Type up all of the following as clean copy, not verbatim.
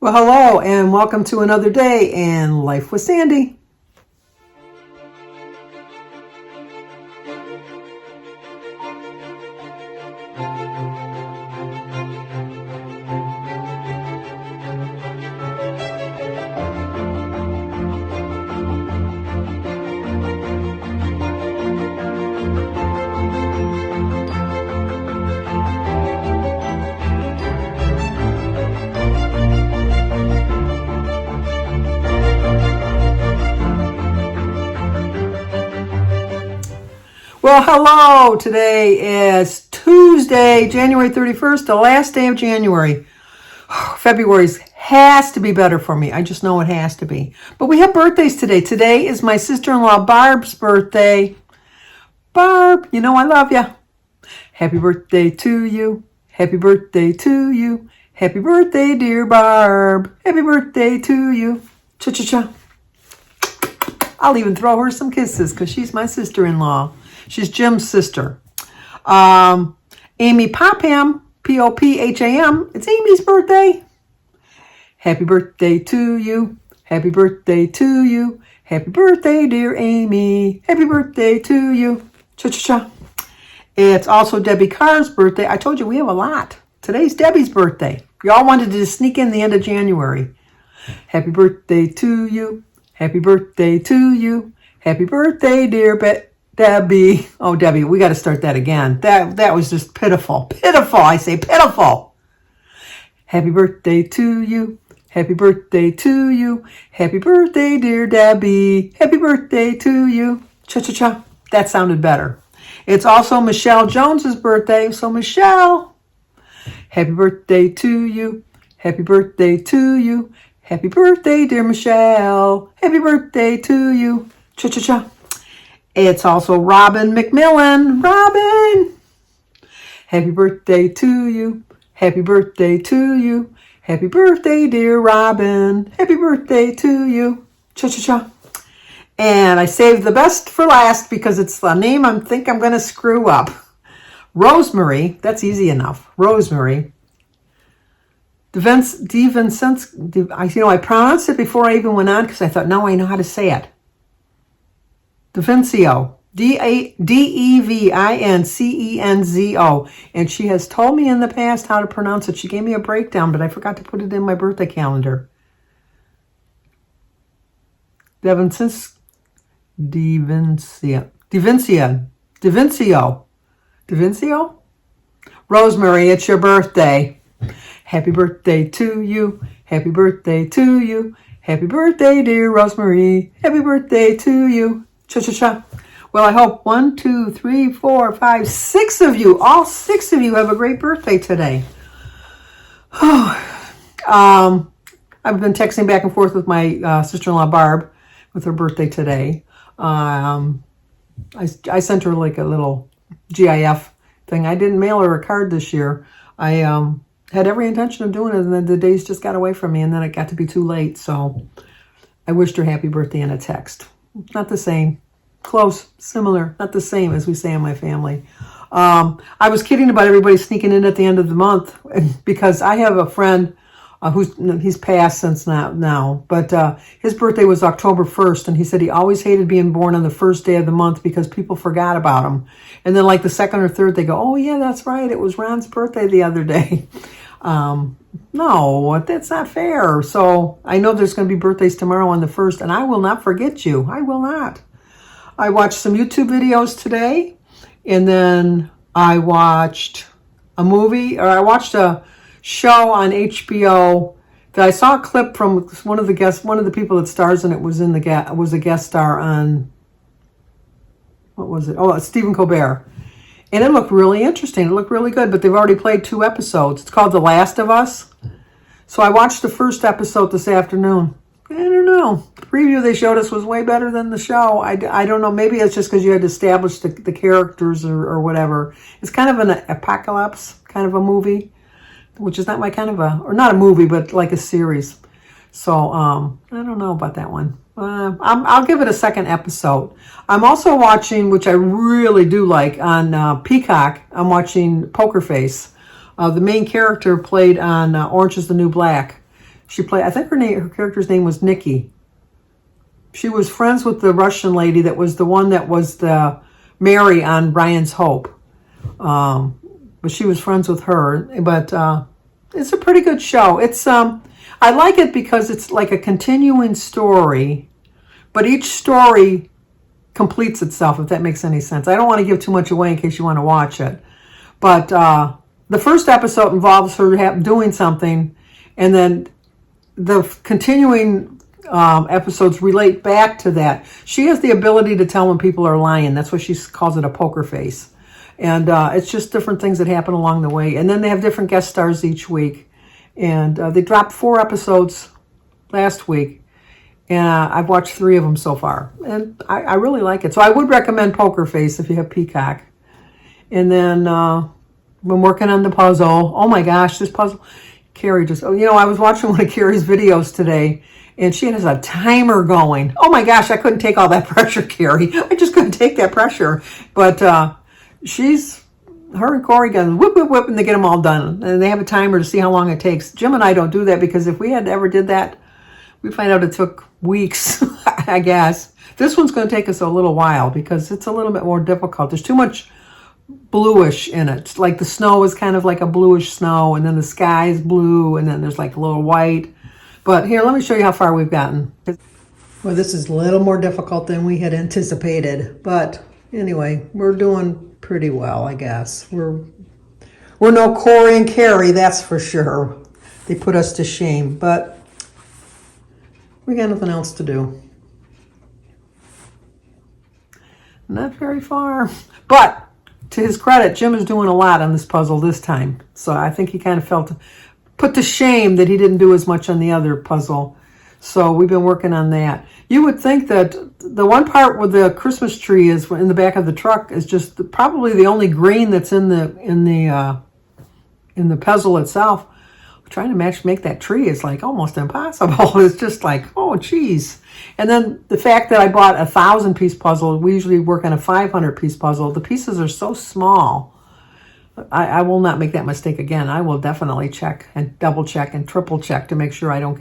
Well, hello, and welcome to another day in Life with Sandy. Well, hello. Today is Tuesday, January 31st, the last day of January. February has to be better for me. I just know it has to be. But we have birthdays today. Today is my sister-in-law Barb's birthday. Barb, you know I love you. Happy birthday to you. Happy birthday to you. Happy birthday, dear Barb. Happy birthday to you. Cha-cha-cha. I'll even throw her some kisses because she's my sister-in-law. She's Jim's sister. Amy Popham, Popham. It's Amy's birthday. Happy birthday to you. Happy birthday to you. Happy birthday, dear Amy. Happy birthday to you. Cha-cha-cha. It's also Debbie Carr's birthday. I told you we have a lot. Today's Debbie's birthday. Y'all wanted to sneak in the end of January. Happy birthday to you. Happy birthday to you. Happy birthday, dear Debbie. Oh, Debbie, we got to start that again. That was just pitiful. Pitiful, I say pitiful. Happy birthday to you. Happy birthday to you. Happy birthday, dear Debbie. Happy birthday to you. Cha-cha-cha. That sounded better. It's also Michelle Jones's birthday. So, Michelle, happy birthday to you. Happy birthday to you. Happy birthday, dear Michelle. Happy birthday to you. Cha-cha-cha. It's also Robin McMillan. Robin! Happy birthday to you. Happy birthday to you. Happy birthday, dear Robin. Happy birthday to you. Cha-cha-cha. And I saved the best for last because it's the name I think I'm going to screw up. Rosemary. That's easy enough. Rosemary. I pronounced it before I even went on because I thought, now I know how to say it. DeVincenzo, Devincenzo, and she has told me in the past how to pronounce it. She gave me a breakdown, but I forgot to put it in my birthday calendar. Devincenzo. Rosemary, it's your birthday. Happy birthday to you. Happy birthday to you. Happy birthday, dear Rosemary. Happy birthday to you. Cha-cha-cha. Well, I hope 1, 2, 3, 4, 5, 6 of you, all 6 of you have a great birthday today. I've been texting back and forth with my sister-in-law Barb with her birthday today. I sent her like a little GIF thing. I didn't mail her a card this year. I had every intention of doing it, and then the days just got away from me, and then it got to be too late. So I wished her happy birthday in a text. Not the same. Close, similar, not the same as we say in my family. I was kidding about everybody sneaking in at the end of the month because I have a friend he's passed since now, but his birthday was October 1st, and he said he always hated being born on the first day of the month because people forgot about him. And then like the second or third, they go, oh yeah, that's right, it was Ron's birthday the other day. No, that's not fair. So I know there's going to be birthdays tomorrow on the 1st, and I will not forget you. I will not. I watched some YouTube videos today, and then I watched a show on HBO that I saw a clip from one of the people that stars in it was a guest star on, what was it? Oh, Stephen Colbert. And it looked really interesting. It looked really good, but they've already played 2 episodes. It's called The Last of Us. So I watched the first episode this afternoon. I don't know. The preview they showed us was way better than the show. I don't know. Maybe it's just because you had to establish the characters or whatever. It's kind of an apocalypse kind of a movie, which is not my kind of or not a movie, but like a series. So I don't know about that one. I'll give it a second episode. I'm also watching, which I really do like, on Peacock. I'm watching Poker Face. The main character played on Orange is the New Black. I think her character's name was Nikki. She was friends with the Russian lady that was the one that was the Mary on Ryan's Hope. But she was friends with her. But it's a pretty good show. I like it because it's like a continuing story, but each story completes itself, if that makes any sense. I don't want to give too much away in case you want to watch it. But the first episode involves her doing something, and then the continuing episodes relate back to that. She has the ability to tell when people are lying. That's why she calls it a poker face. And it's just different things that happen along the way. And then they have different guest stars each week. And they dropped 4 episodes last week. And I've watched 3 of them so far. And I really like it. So I would recommend Poker Face if you have Peacock. And then been working on the puzzle. Oh my gosh, this puzzle. Carrie I was watching one of Carrie's videos today. And she has a timer going. Oh my gosh, I couldn't take all that pressure, Carrie. I just couldn't take that pressure. But her and Corey go whip, whip, whip, and they get them all done. And they have a timer to see how long it takes. Jim and I don't do that because if we had ever did that, we find out it took weeks, I guess. This one's going to take us a little while because it's a little bit more difficult. There's too much bluish in it. Like the snow is kind of like a bluish snow, and then the sky is blue, and then there's like a little white. But here, let me show you how far we've gotten. Well, this is a little more difficult than we had anticipated. But anyway, we're doing pretty well, I guess. We're no Corey and Carrie, that's for sure. They put us to shame, but we got nothing else to do. Not very far. But to his credit, Jim is doing a lot on this puzzle this time. So I think he kind of felt put to shame that he didn't do as much on the other puzzle. So we've been working on that. You would think that the one part where the Christmas tree is in the back of the truck is just probably the only green that's in the puzzle itself. Trying to make that tree is like almost impossible. It's just like, oh geez. And then the fact that I bought a 1,000-piece puzzle, we usually work on a 500-piece puzzle. The pieces are so small. I will not make that mistake again. I will definitely check and double check and triple check to make sure I don't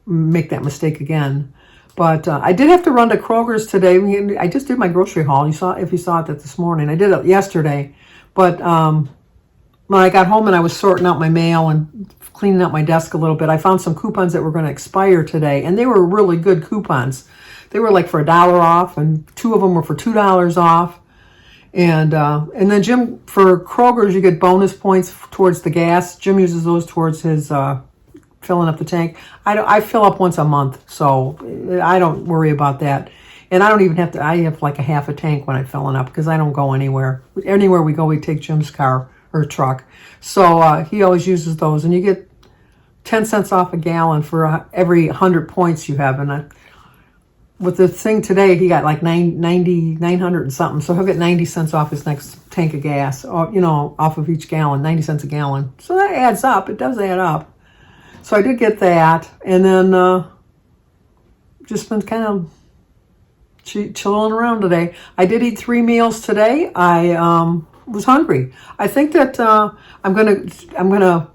make that mistake again. But I did have to run to Kroger's today. I just did my grocery haul. If you saw it this morning. I did it yesterday. But when I got home and I was sorting out my mail and cleaning out my desk a little bit, I found some coupons that were going to expire today. And they were really good coupons. They were like for $1 off, and 2 of them were for $2 off. And then Jim, for Kroger's, you get bonus points towards the gas. Jim uses those towards his filling up the tank. I fill up once a month, so I don't worry about that. And I don't even have to. I have like a half a tank when I'm filling up because I don't go anywhere. Anywhere we go, we take Jim's car or truck. So he always uses those, and you get 10 cents off a gallon for every 100 points you have. And with the thing today, he got like 900 and something. So he'll get 90 cents off his next tank of gas, or, off of each gallon, 90 cents a gallon. So that adds up. It does add up. So I did get that. And then just been kind of chilling around today. I did eat 3 meals today. I was hungry. I think that I'm gonna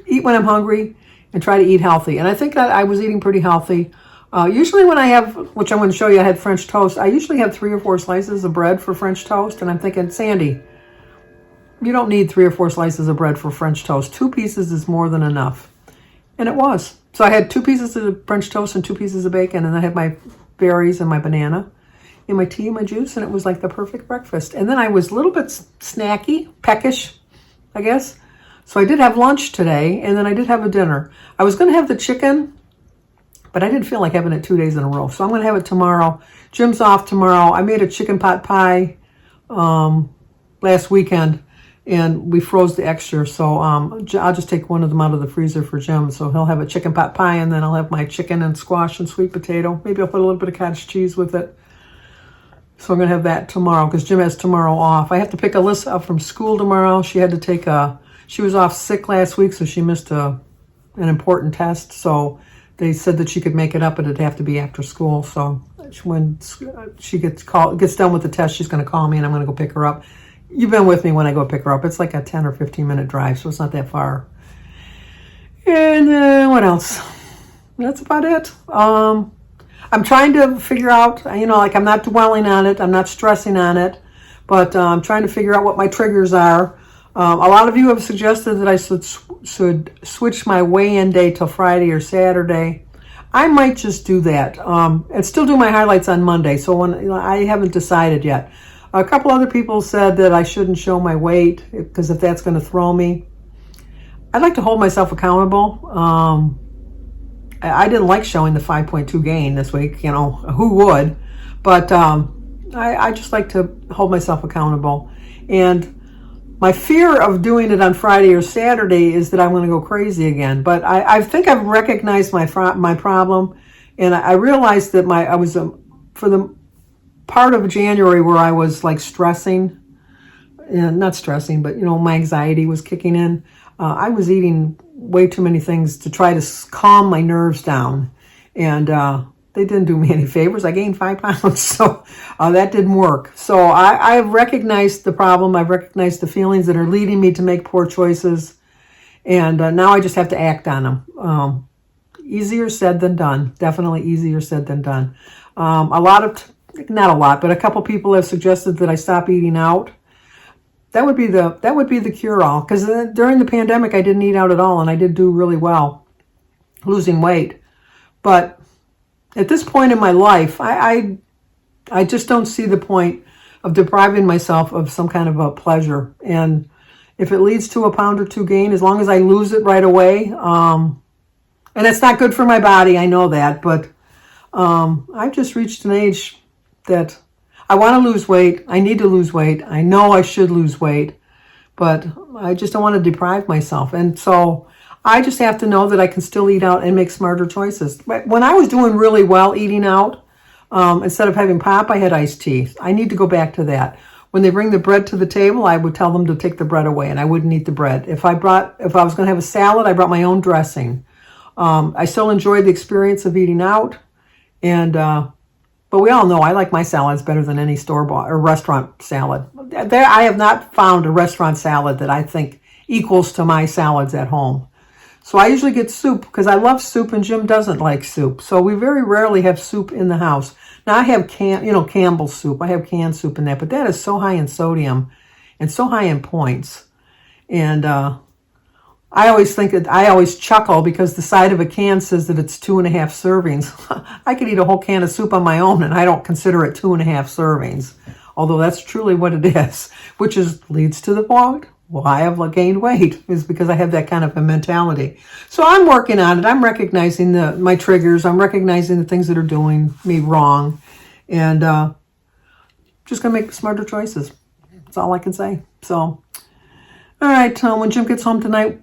eat when I'm hungry and try to eat healthy. And I think that I was eating pretty healthy. Usually when I have, which I'm going to show you, I had French toast. I usually have 3 or 4 slices of bread for French toast. And I'm thinking, Sandy, you don't need 3 or 4 slices of bread for French toast. 2 pieces is more than enough. And it was. So I had 2 pieces of French toast and 2 pieces of bacon. And I had my berries and my banana and my tea and my juice. And it was like the perfect breakfast. And then I was a little bit snacky, peckish, I guess. So I did have lunch today. And then I did have a dinner. I was going to have the chicken, but I didn't feel like having it 2 days in a row. So I'm going to have it tomorrow. Jim's off tomorrow. I made a chicken pot pie last weekend, and we froze the extra. So I'll just take one of them out of the freezer for Jim. So he'll have a chicken pot pie, and then I'll have my chicken and squash and sweet potato. Maybe I'll put a little bit of cottage cheese with it. So I'm going to have that tomorrow because Jim has tomorrow off. I have to pick Alyssa up from school tomorrow. She had to take she was off sick last week, so she missed an important test. So they said that she could make it up, but it'd have to be after school. So when she gets done with the test, she's going to call me, and I'm going to go pick her up. You've been with me when I go pick her up. It's like a 10 or 15 minute drive, so it's not that far. And what else? That's about it. I'm trying to figure out, like I'm not dwelling on it. I'm not stressing on it. But I'm trying to figure out what my triggers are. A lot of you have suggested that I should switch my weigh-in day till Friday or Saturday. I might just do that and still do my highlights on Monday. So I haven't decided yet. A couple other people said that I shouldn't show my weight because if that's going to throw me. I'd like to hold myself accountable. I didn't like showing the 5.2 gain this week. Who would? But I just like to hold myself accountable. And my fear of doing it on Friday or Saturday is that I'm going to go crazy again. But I think I've recognized my problem, and I realized that I was for the part of January where I was like stressing, and not stressing, but my anxiety was kicking in. I was eating way too many things to try to calm my nerves down, and they didn't do me any favors. I gained 5 pounds, so that didn't work. So I've recognized the problem. I've recognized the feelings that are leading me to make poor choices, and now I just have to act on them. Easier said than done. Definitely easier said than done. Not a lot, but a couple people have suggested that I stop eating out. That would be the cure-all. Because during the pandemic, I didn't eat out at all, and I did do really well, losing weight. But at this point in my life, I just don't see the point of depriving myself of some kind of a pleasure. And if it leads to a pound or two gain, as long as I lose it right away, and it's not good for my body, I know that, but I've just reached an age that I want to lose weight. I need to lose weight. I know I should lose weight, but I just don't want to deprive myself. And so I just have to know that I can still eat out and make smarter choices. When I was doing really well eating out, instead of having pop, I had iced tea. I need to go back to that. When they bring the bread to the table, I would tell them to take the bread away, and I wouldn't eat the bread. If I was going to have a salad, I brought my own dressing. I still enjoyed the experience of eating out, but we all know I like my salads better than any store-bought or restaurant salad. I have not found a restaurant salad that I think equals to my salads at home. So I usually get soup because I love soup, and Jim doesn't like soup. So we very rarely have soup in the house. Now I have Campbell's soup. I have canned soup in that, but that is so high in sodium and so high in points. And I always chuckle because the side of a can says that it's 2.5 servings. I could eat a whole can of soup on my own, and I don't consider it 2.5 servings, although that's truly what it is, which leads to the point why I've gained weight, is because I have that kind of a mentality. So I'm working on it. I'm recognizing my triggers. I'm recognizing the things that are doing me wrong, and just going to make smarter choices. That's all I can say. So, all right, when Jim gets home tonight,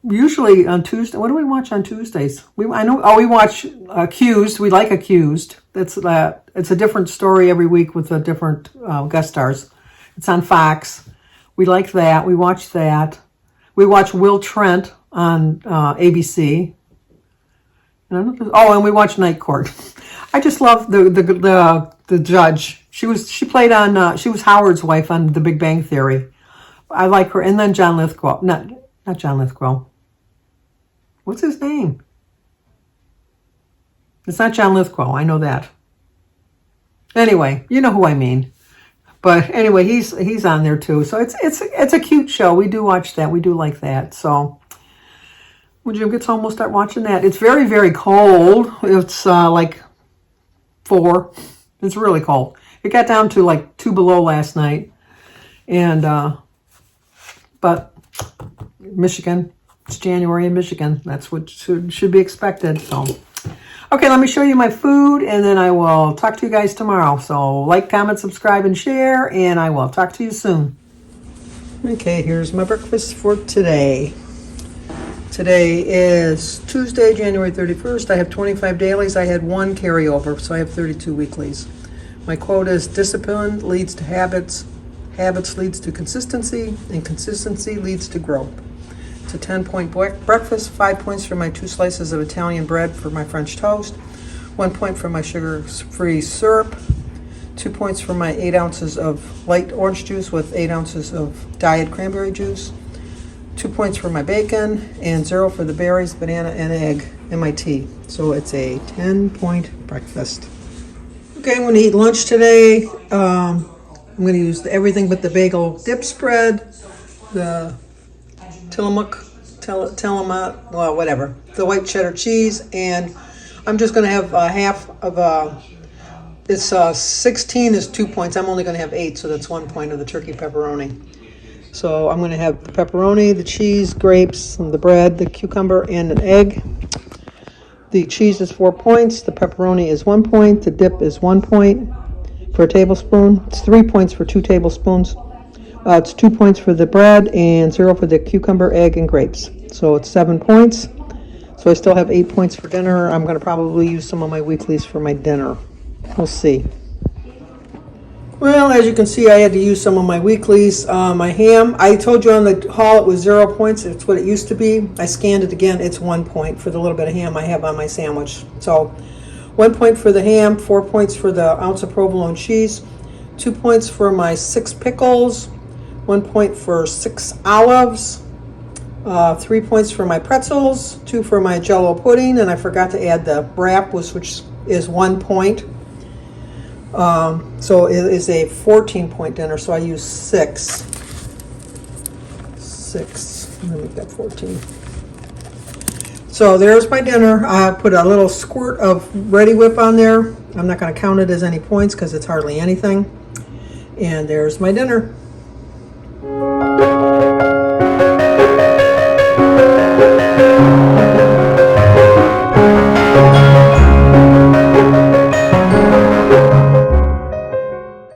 usually on Tuesday, what do we watch on Tuesdays? We watch Accused. We like Accused. It's a different story every week with a different guest stars. It's on Fox. We like that. We watch that. We watch Will Trent on ABC. And we watch Night Court. I just love the judge. She was Howard's wife on The Big Bang Theory. I like her. And then John Lithgow. Not John Lithgow. What's his name? It's not John Lithgow. I know that. Anyway, you know who I mean. But anyway, he's on there too. So it's a cute show. We do watch that. We do like that. So when Jim gets home, we'll start watching that. It's very, very cold. It's like 4. It's really cold. It got down to like 2 below last night. And but Michigan, it's January in Michigan. That's what should be expected. So, okay, let me show you my food, and then I will talk to you guys tomorrow. So like, comment, subscribe, and share, and I will talk to you soon. Okay, here's my breakfast for today. Today is Tuesday, January 31st. I have 25 dailies. I had 1 carryover, so I have 32 weeklies. My quote is, discipline leads to habits. Habits leads to consistency, and consistency leads to growth. It's a 10-point breakfast, 5 points for my 2 slices of Italian bread for my French toast, 1 point for my sugar-free syrup, 2 points for my 8 ounces of light orange juice with 8 ounces of diet cranberry juice, 2 points for my bacon, and 0 for the berries, banana, and egg, and my tea. So it's a 10-point breakfast. Okay, I'm going to eat lunch today. I'm going to use everything but the bagel dip spread, the Tillamook, well, whatever, the white cheddar cheese, and I'm just going to have half of it's 16 is 2 points. I'm only going to have 8, so that's 1 point of the turkey pepperoni. So I'm going to have the pepperoni, the cheese, grapes, and the bread, the cucumber, and an egg. The cheese is 4 points. The pepperoni is 1 point. The dip is 1 point for a tablespoon. It's 3 points for 2 tablespoons. It's 2 points for the bread and 0 for the cucumber, egg, and grapes. So it's 7 points. So I still have 8 points for dinner. I'm going to probably use some of my weeklies for my dinner. We'll see. Well, as you can see, I had to use some of my weeklies. My ham, I told you on the haul it was 0 points. It's what it used to be. I scanned it again. It's 1 point for the little bit of ham I have on my sandwich. So 1 point for the ham, 4 points for the ounce of provolone cheese, 2 points for my 6 pickles, 1 point for 6 olives, 3 points for my pretzels, 2 for my Jell-O pudding, and I forgot to add the wrap, which is 1 point. So it is a 14-point dinner, so I use 6. I'm gonna make that 14. So there's my dinner. I put a little squirt of Ready Whip on there. I'm not gonna count it as any points because it's hardly anything. And there's my dinner.